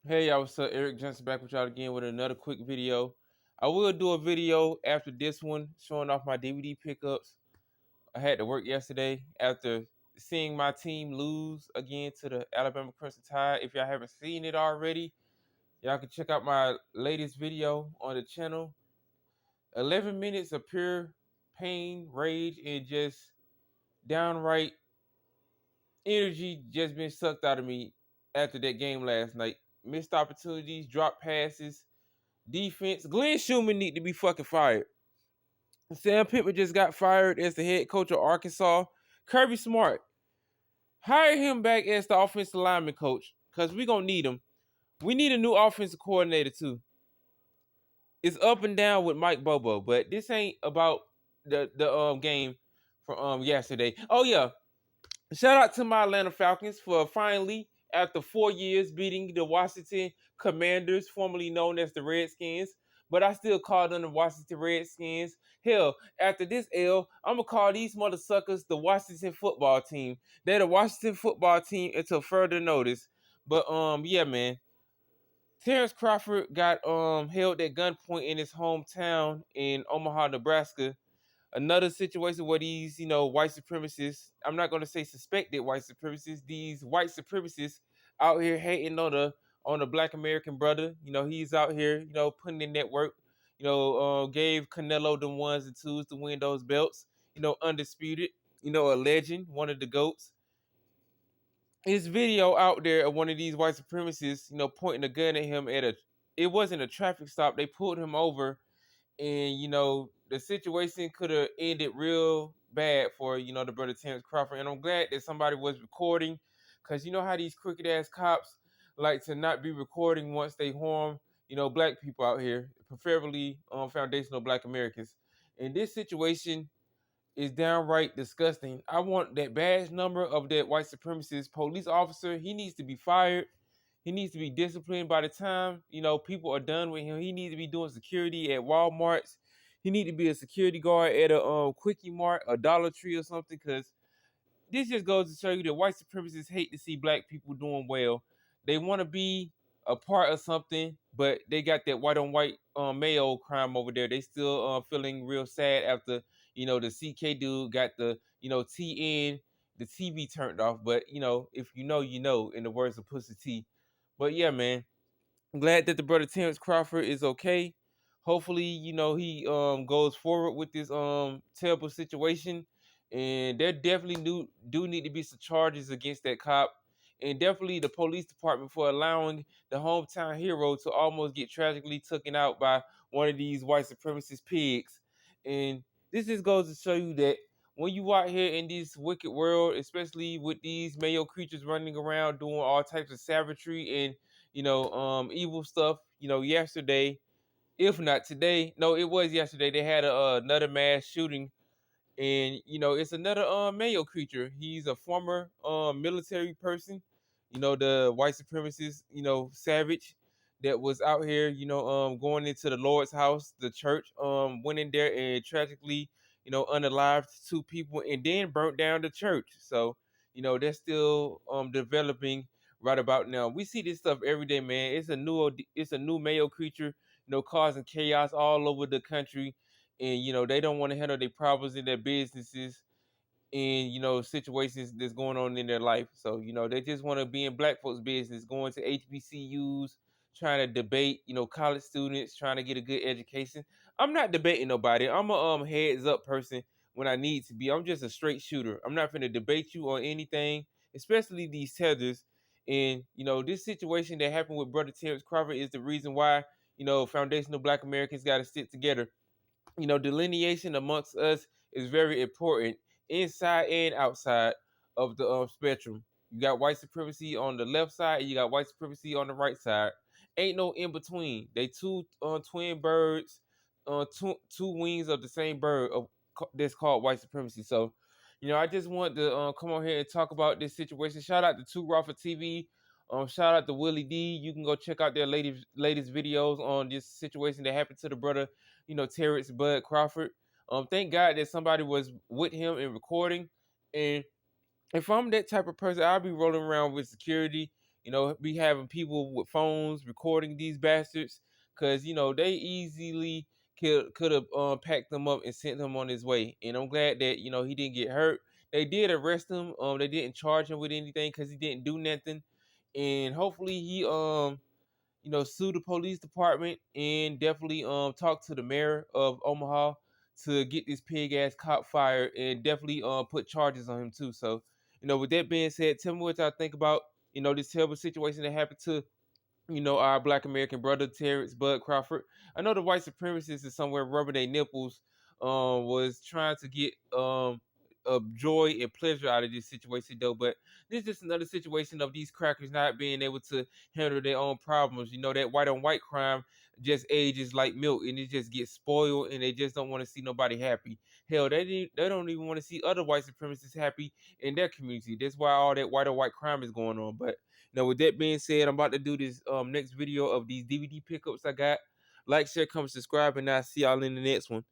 Hey y'all, what's up? Eric Johnson back with y'all again with another quick video. I will do a video after this one showing off my DVD pickups. I had to work yesterday after seeing my team lose again to the Alabama Crimson Tide. If y'all haven't seen it already, y'all can check out my latest video on the channel. 11 minutes of pure pain, rage, and just downright energy just been sucked out of me after that game last night. Missed opportunities, dropped passes, defense. Glenn Schumann need to be fucking fired. Sam Pittman just got fired as the head coach of Arkansas. Kirby Smart, hire him back as the offensive lineman coach because we gonna need him. We need a new offensive coordinator too. It's up and down with Mike Bobo, but this ain't about the game from yesterday. Oh yeah, shout out to my Atlanta Falcons for finally, after 4 years, beating the Washington Commanders, formerly known as the Redskins. But I still call them the Washington Redskins. Hell, after this L, I'm gonna call these motherfuckers the Washington Football Team. They're the Washington Football Team until further notice. But yeah, man. Terence Crawford got held at gunpoint in his hometown in Omaha, Nebraska. Another situation where these, white supremacists, I'm not gonna say suspected white supremacists, these white supremacists out here hating on the black American brother. He's out here, putting in that work. Gave Canelo the ones and twos to win those belts. Undisputed. A legend, one of the goats. His video out there of one of these white supremacists, pointing a gun at him at a. It wasn't a traffic stop. They pulled him over, and the situation could have ended real bad for the brother Terence Crawford. And I'm glad that somebody was recording, because you know how these crooked ass cops like to not be recording once they harm black people out here, preferably foundational black Americans. In this situation is downright disgusting. I want that badge number of that white supremacist police officer. He needs to be fired. He needs to be disciplined. By the time people are done with him, he needs to be doing security at Walmart's. He needs to be a security guard at a Quickie Mart, a Dollar Tree, or something. Because this just goes to show you that white supremacists hate to see black people doing well. They want to be a part of something, but they got that white on white Mayo crime over there. They still feeling real sad after the CK dude got the TN, the TV turned off. But if you know, you know. In the words of Pussy T. But yeah, man, I'm glad that the brother Terence Crawford is okay. Hopefully, he goes forward with this terrible situation. And there definitely do need to be some charges against that cop. And definitely the police department for allowing the hometown hero to almost get tragically taken out by one of these white supremacist pigs. And this just goes to show you that when you out here in this wicked world, especially with these male creatures running around doing all types of savagery and evil stuff. Yesterday, if not today, no, it was yesterday. They had another mass shooting, and it's another male creature. He's a former military person. The white supremacist, savage that was out here, going into the Lord's house, the church, went in there and tragically, unalived two people and then burnt down the church. So, they're still developing right about now. We see this stuff every day, man. It's a new male creature, causing chaos all over the country, and they don't want to handle their problems in their businesses and situations that's going on in their life. So they just want to be in black folks' business, going to HBCUs, trying to debate college students, trying to get a good education. I'm not debating nobody. I'm a heads up person when I need to be. I'm just a straight shooter. I'm not going to debate you on anything, especially these tethers. And this situation that happened with brother Terence Crawford is the reason why foundational black Americans got to stick together. Delineation amongst us is very important, inside and outside of the spectrum. You got white supremacy on the left side, and you got white supremacy on the right side. Ain't no in between. They two twin birds, two wings of the same bird that's called white supremacy. So, I just want to come on here and talk about this situation. Shout out to Two Raw for TV. Shout out to Willie D. You can go check out their latest videos on this situation that happened to the brother, Terrence Bud Crawford. Thank God that somebody was with him and recording. And if I'm that type of person, I'll be rolling around with security, be having people with phones recording these bastards, because they easily could have packed him up and sent him on his way. And I'm glad that he didn't get hurt. They did arrest him. They didn't charge him with anything because he didn't do nothing. And hopefully he sue the police department and definitely talk to the mayor of Omaha to get this pig ass cop fired, and definitely put charges on him too. So, with that being said, tell me what y'all think about this terrible situation that happened to our Black American brother Terence Bud Crawford. I know the white supremacists is somewhere rubbing their nipples, was trying to get joy and pleasure out of this situation though. But this is just another situation of these crackers not being able to handle their own problems. That white on white crime just ages like milk, and it just gets spoiled, and they just don't want to see nobody happy. Hell, they don't even want to see other white supremacists happy in their community. That's why all that white on white crime is going on. But now, with that being said, I'm about to do this next video of these DVD pickups I got. Like, share, comment, subscribe, and I'll see y'all in the next one.